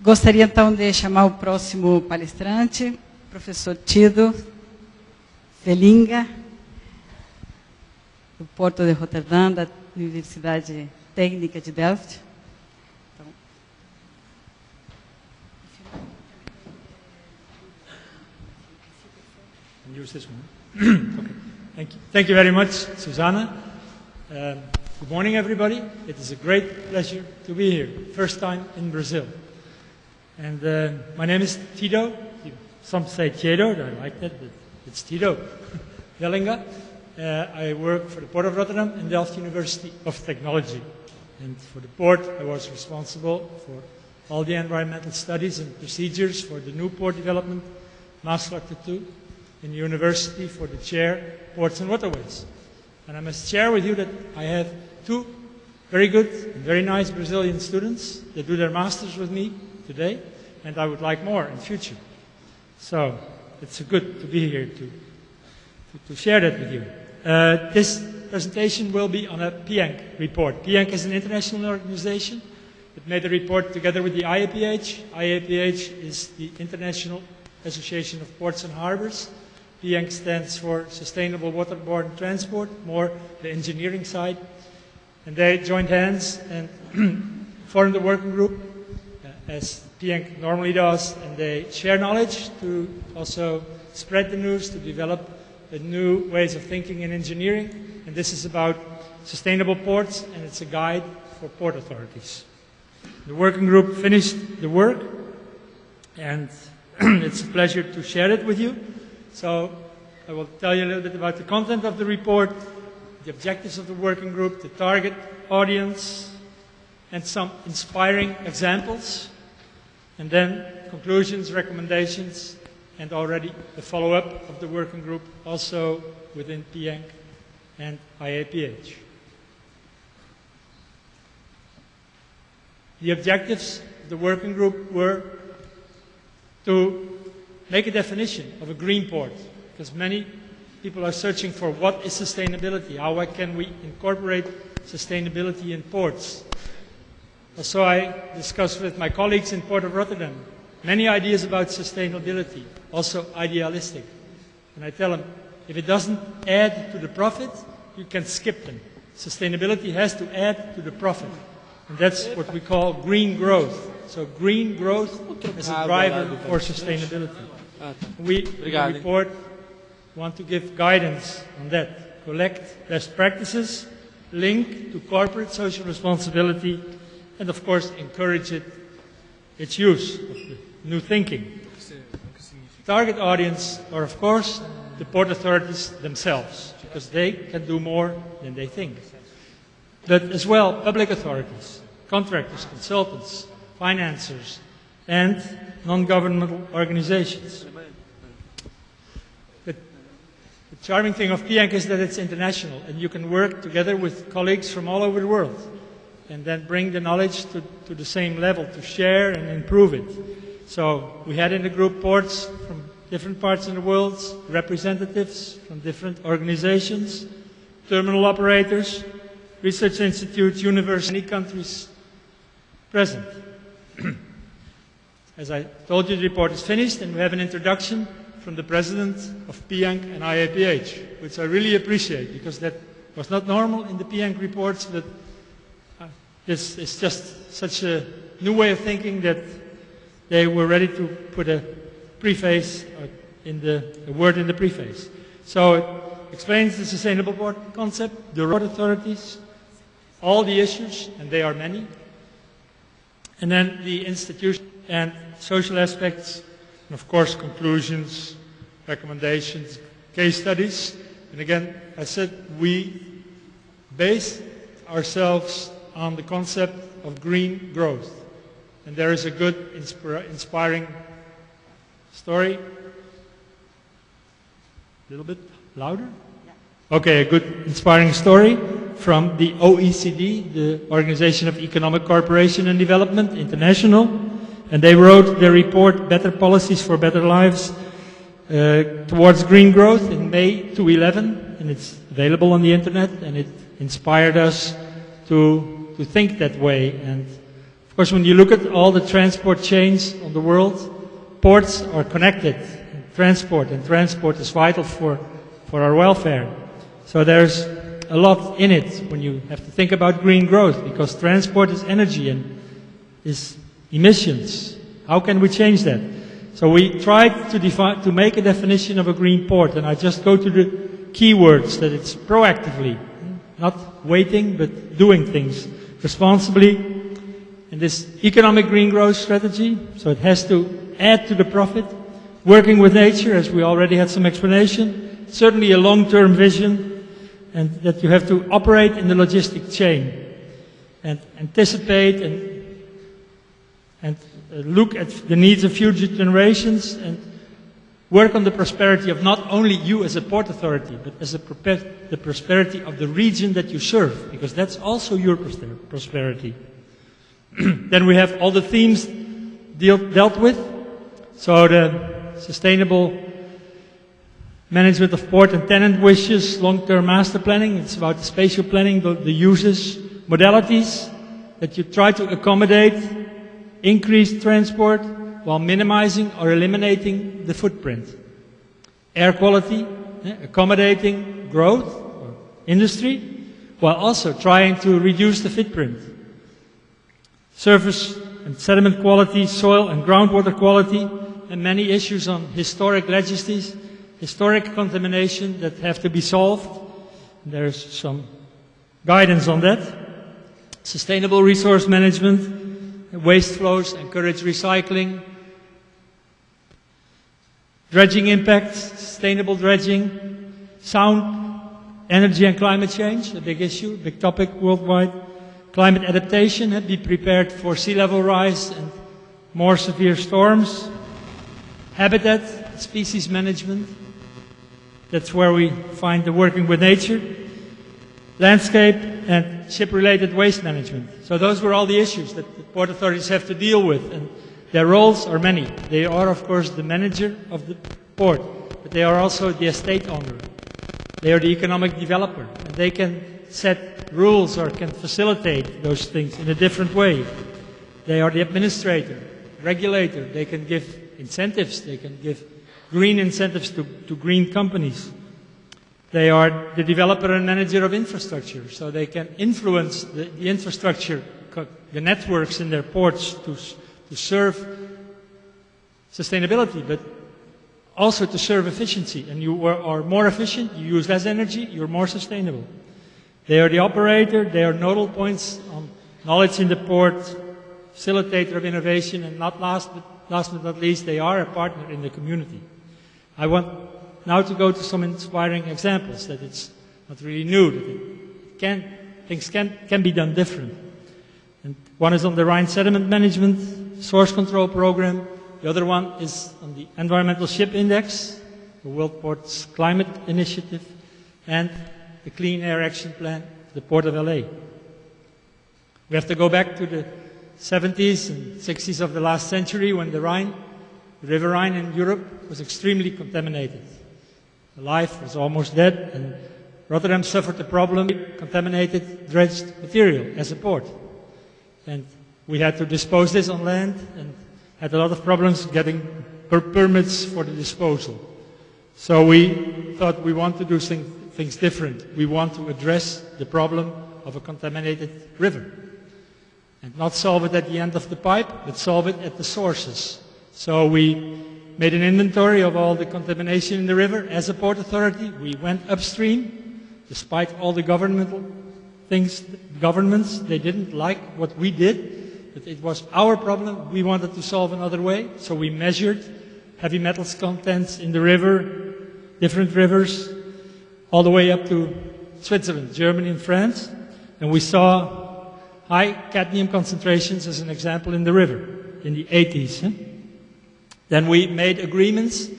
Gostaria então de chamar o próximo palestrante, professor Tiedo Vellinga, do Porto de Rotterdam, da Universidade Técnica de Delft. Use this one. Okay. Thank you very much, Susanna. Good morning, everybody. It is a great pleasure to be here. First time in Brazil. And my name is Tiedo. Some say Tiedo, I like that, but it's Tiedo Vellinga. I work for the Port of Rotterdam and Delft University of Technology. And for the port, I was responsible for all the environmental studies and procedures for the new port development, Maasvlakte 2, in the university for the chair, Ports and Waterways. And I must share with you that I have two very good and very nice Brazilian students that do their masters with me today, and I would like more in future. So it's good to be here to share that with you. This presentation will be on a PIANC report. PIANC is an international organization that made a report together with the IAPH. IAPH is the International Association of Ports and Harbors. PIANC stands for Sustainable Waterborne Transport, more the engineering side. And they joined hands and formed a working group, as PIANC normally does, and they share knowledge to also spread the news, to develop new ways of thinking in engineering. And this is about sustainable ports, and it's a guide for port authorities. The working group finished the work, and it's a pleasure to share it with you. So I will tell you a little bit about the content of the report, the objectives of the working group, the target audience, and some inspiring examples, and then conclusions, recommendations, and already the follow-up of the working group also within PIANC and IAPH. The objectives of the working group were to make a definition of a green port, because many people are searching for what is sustainability, how can we incorporate sustainability in ports. Also, I discussed with my colleagues in Port of Rotterdam many ideas about sustainability, also idealistic. And I tell them, if it doesn't add to the profit, you can skip them. Sustainability has to add to the profit. And that's what we call green growth. So green growth as a driver for sustainability. We, in the report, want to give guidance on that. Collect best practices, link to corporate social responsibility, and of course encourage its use of the new thinking. Target audience are of course the port authorities themselves, because they can do more than they think. But as well public authorities, contractors, consultants, financiers, and non-governmental organizations. The charming thing of PIANC is that it's international, and you can work together with colleagues from all over the world, and then bring the knowledge to the same level, to share and improve it. So we had in the group ports from different parts of the world, representatives from different organizations, terminal operators, research institutes, universities, many countries present. As I told you, the report is finished, and we have an introduction from the president of PIANC and IAPH, which I really appreciate, because that was not normal in the PIANC reports, but this is just such a new way of thinking that they were ready to put a preface a word in the preface. So it explains the sustainable port concept, the road authorities, all the issues, and they are many, and then the institution and social aspects, and of course conclusions, recommendations, case studies. And again, I said we base ourselves on the concept of green growth. And there is a good, inspiring story. A little bit louder? Yeah. Okay, a good, inspiring story from the OECD, the Organization of Economic Cooperation and Development, International. And they wrote their report, Better Policies for Better Lives, towards green growth in May 2011. And it's available on the internet, and it inspired us to think that way and Of course, when you look at all the transport chains on the world, ports are connected. Transport is vital for our welfare. So there's a lot in it when you have to think about green growth, because transport is energy and is emissions. How can we change that? So we tried to make a definition of a green port, and I just go to the keywords, that it's proactively, not waiting, but doing things responsibly. And this economic green growth strategy, so it has to add to the profit, working with nature, as we already had some explanation, certainly a long-term vision, and that you have to operate in the logistic chain and anticipate and look at the needs of future generations and work on the prosperity of not only you as a port authority, but as the prosperity of the region that you serve, because that's also your prosperity. Then we have all the themes dealt with. So the sustainable management of port and tenant wishes, long-term master planning, it's about the spatial planning, the uses, modalities that you try to accommodate increased transport while minimizing or eliminating the footprint. Air quality, accommodating growth or industry, while also trying to reduce the footprint. Surface and sediment quality, soil and groundwater quality, and many issues on historic legacies, historic contamination that have to be solved. There's some guidance on that. Sustainable resource management, waste flows, encourage recycling, dredging impacts, sustainable dredging, sound energy and climate change, a big issue, big topic worldwide. Climate adaptation, be prepared for sea level rise and more severe storms. Habitat, species management, that's where we find the working with nature. Landscape and ship-related waste management. So those were all the issues that the port authorities have to deal with, and their roles are many. They are, of course, the manager of the port, but they are also the estate owner. They are the economic developer, and they can set rules or can facilitate those things in a different way. They are the administrator, regulator. They can give incentives. They can give green incentives to green companies. They are the developer and manager of infrastructure, so they can influence the infrastructure, the networks in their ports to serve sustainability, but also to serve efficiency. And you are more efficient, you use less energy, you're more sustainable. They are the operator, they are nodal points on knowledge in the port, facilitator of innovation, and last but not least, they are a partner in the community. I want now to go to some inspiring examples that it's not really new, that things can be done different. And one is on the Rhine sediment management source control program. The other one is on the environmental ship index, the World Ports Climate Initiative, and the Clean Air Action Plan, the Port of LA. We have to go back to the 70s and 60s of the last century when the River Rhine in Europe was extremely contaminated. The life was almost dead, and Rotterdam suffered a problem, contaminated dredged material as a port. And we had to dispose this on land and had a lot of problems getting permits for the disposal. So we thought we want to do things different. We want to address the problem of a contaminated river. And not solve it at the end of the pipe, but solve it at the sources. So we made an inventory of all the contamination in the river. As a port authority, we went upstream, despite all the governmental things, governments, they didn't like what we did, but it was our problem. We wanted to solve another way, so we measured heavy metals contents in the river, different rivers, all the way up to Switzerland, Germany and France, and we saw high cadmium concentrations, as an example, in the river in the 80s. Then we made agreements.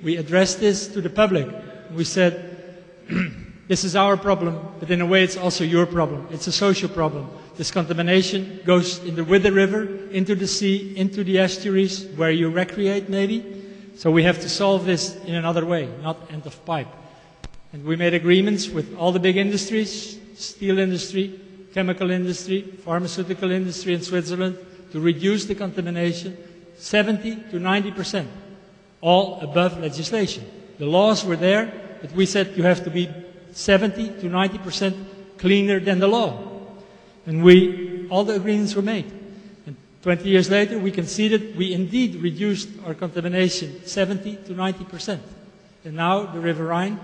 We addressed this to the public. We said, this is our problem, but in a way it's also your problem. It's a social problem. This contamination goes with the river, into the sea, into the estuaries, where you recreate maybe. So we have to solve this in another way, not end of pipe. And we made agreements with all the big industries, steel industry, chemical industry, pharmaceutical industry in Switzerland, to reduce the contamination 70 to 90%, all above legislation. The laws were there, but we said you have to be 70 to 90% cleaner than the law. And all the agreements were made. And 20 years later, we conceded we indeed reduced our contamination 70 to 90%. And now the River Rhine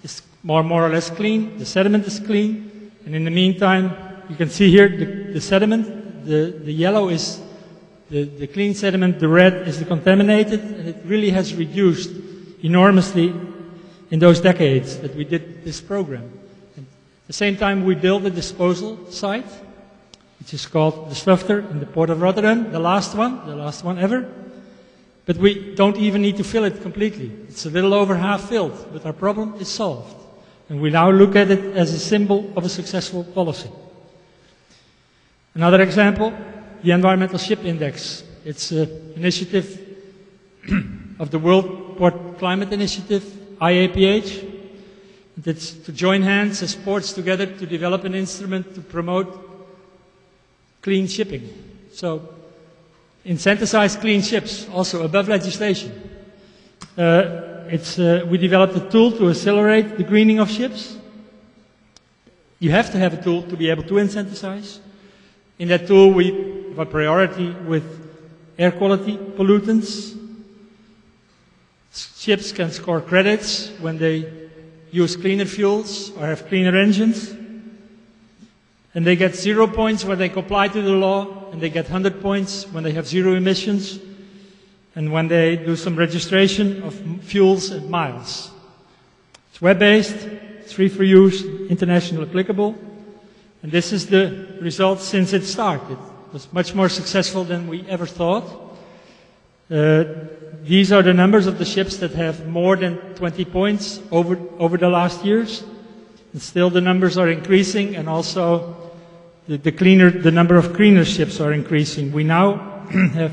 is more or less clean, the sediment is clean, and in the meantime, you can see here the sediment, the yellow is the clean sediment, the red is the contaminated, and it really has reduced enormously in those decades that we did this program. And at the same time, we built a disposal site, which is called the Slufter in the port of Rotterdam, the last one ever. But we don't even need to fill it completely. It's a little over half filled, but our problem is solved. And we now look at it as a symbol of a successful policy. Another example, the Environmental Ship Index. It's an initiative of the World Port Climate Initiative, IAPH. And it's to join hands as ports together to develop an instrument to promote clean shipping. So, incentivize clean ships, also above legislation. We developed a tool to accelerate the greening of ships. You have to have a tool to be able to incentivize. In that tool, we have a priority with air quality pollutants. Ships can score credits when they use cleaner fuels or have cleaner engines. And they get 0 points when they comply to the law, and they get 100 points when they have 0 emissions, and when they do some registration of fuels and miles. It's web-based, it's free for use, international applicable, and this is the result since it started. It was much more successful than we ever thought. These are the numbers of the ships that have more than 20 points over the last years. And still the numbers are increasing, and also the number of cleaner ships are increasing. We now have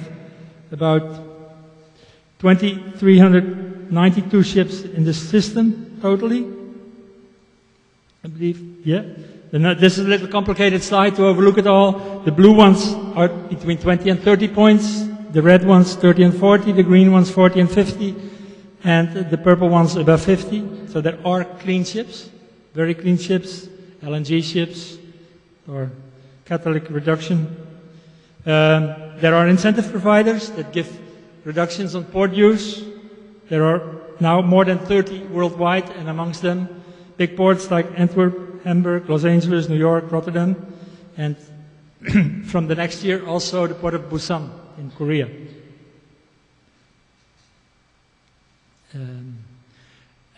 about 2,392 ships in the system totally, I believe. Yeah. This is a little complicated slide to overlook it all. The blue ones are between 20 and 30 points, the red ones 30 and 40, the green ones 40 and 50, and the purple ones above 50. So there are clean ships. Very clean ships, LNG ships, or catalytic reduction. There are incentive providers that give reductions on port use. There are now more than 30 worldwide, and amongst them, big ports like Antwerp, Hamburg, Los Angeles, New York, Rotterdam, and from the next year also the port of Busan in Korea.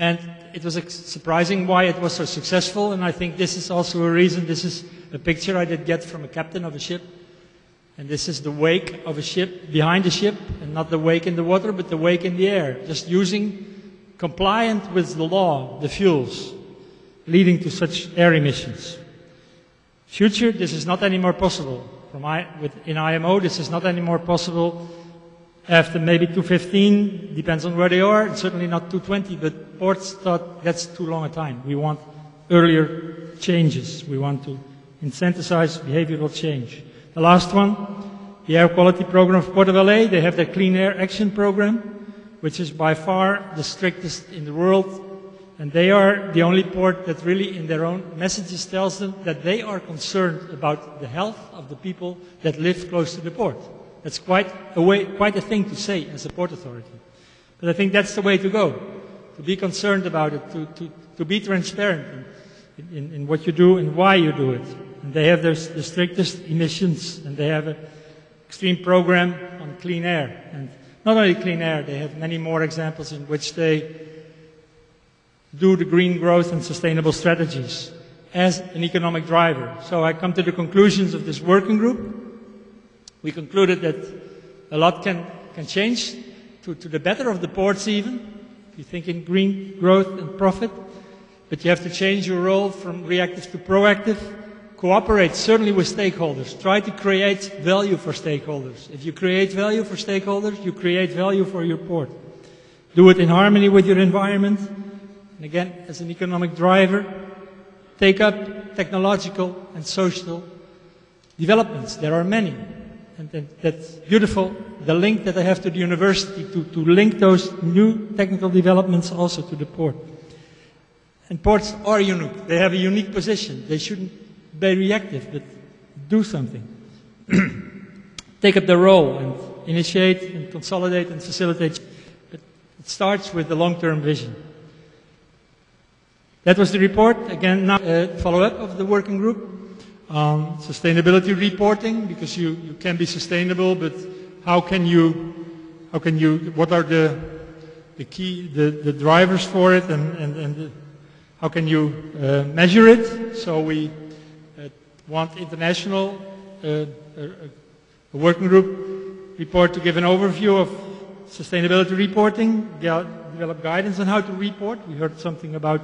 And it was surprising why it was so successful, and I think this is also a reason. This is a picture I did get from a captain of a ship, and this is the wake of a ship behind the ship, and not the wake in the water, but the wake in the air, just using compliant with the law, the fuels, leading to such air emissions. Future, this is not anymore possible. In IMO, this is not anymore possible. After maybe 215, depends on where they are, and certainly not 220, but ports thought that's too long a time. We want earlier changes. We want to incentivize behavioral change. The last one, the air quality program of Port of LA, they have their Clean Air Action Program, which is by far the strictest in the world, and they are the only port that really in their own messages tells them that they are concerned about the health of the people that live close to the port. That's quite a thing to say as a port authority. But I think that's the way to go, to be concerned about it, to be transparent in what you do and why you do it. And they have the strictest emissions, and they have an extreme program on clean air. And not only clean air, they have many more examples in which they do the green growth and sustainable strategies as an economic driver. So I come to the conclusions of this working group. We concluded that a lot can change to the better of the ports even, if you think in green growth and profit, but you have to change your role from reactive to proactive, cooperate certainly with stakeholders, try to create value for stakeholders. If you create value for stakeholders, you create value for your port. Do it in harmony with your environment, and again, as an economic driver, take up technological and social developments. There are many. and that's beautiful, the link that I have to the university to link those new technical developments also to the port. And ports are unique. They have a unique position. They shouldn't be reactive, but do something. Take up the role and initiate and consolidate and facilitate. But it starts with the long-term vision. That was the report. Again, now follow-up of the working group. Sustainability reporting, because you can be sustainable, but what are the key, the drivers for it, and how can you measure it? So we want international a working group report to give an overview of sustainability reporting, develop guidance on how to report. We heard something about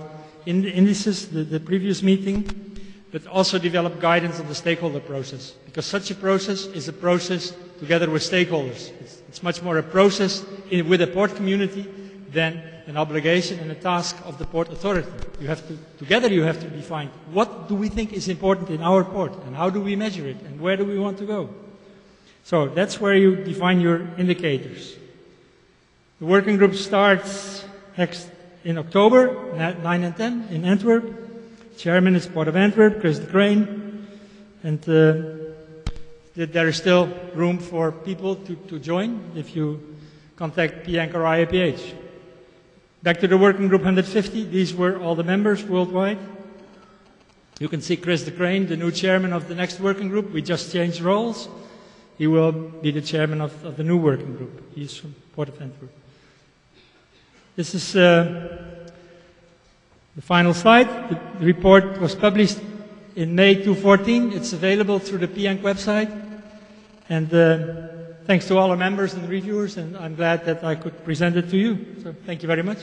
indices, the previous meeting, but also develop guidance on the stakeholder process, because such a process is a process together with stakeholders. It's much more a process with a port community than an obligation and a task of the port authority. Together you have to define what do we think is important in our port, and how do we measure it, and where do we want to go. So that's where you define your indicators. The working group starts in October, 9 and 10 in Antwerp. Chairman is Port of Antwerp, Chris de Crane, and there is still room for people to join if you contact PIANC or IAPH. Back to the working group 150, these were all the members worldwide. You can see Chris de Crane, the new chairman of the next working group. We just changed roles. He will be the chairman of the new working group. He's from Port of Antwerp. This is the final slide. The report was published in May 2014. It's available through the PIANC website. And thanks to all our members and reviewers, and I'm glad that I could present it to you. So thank you very much.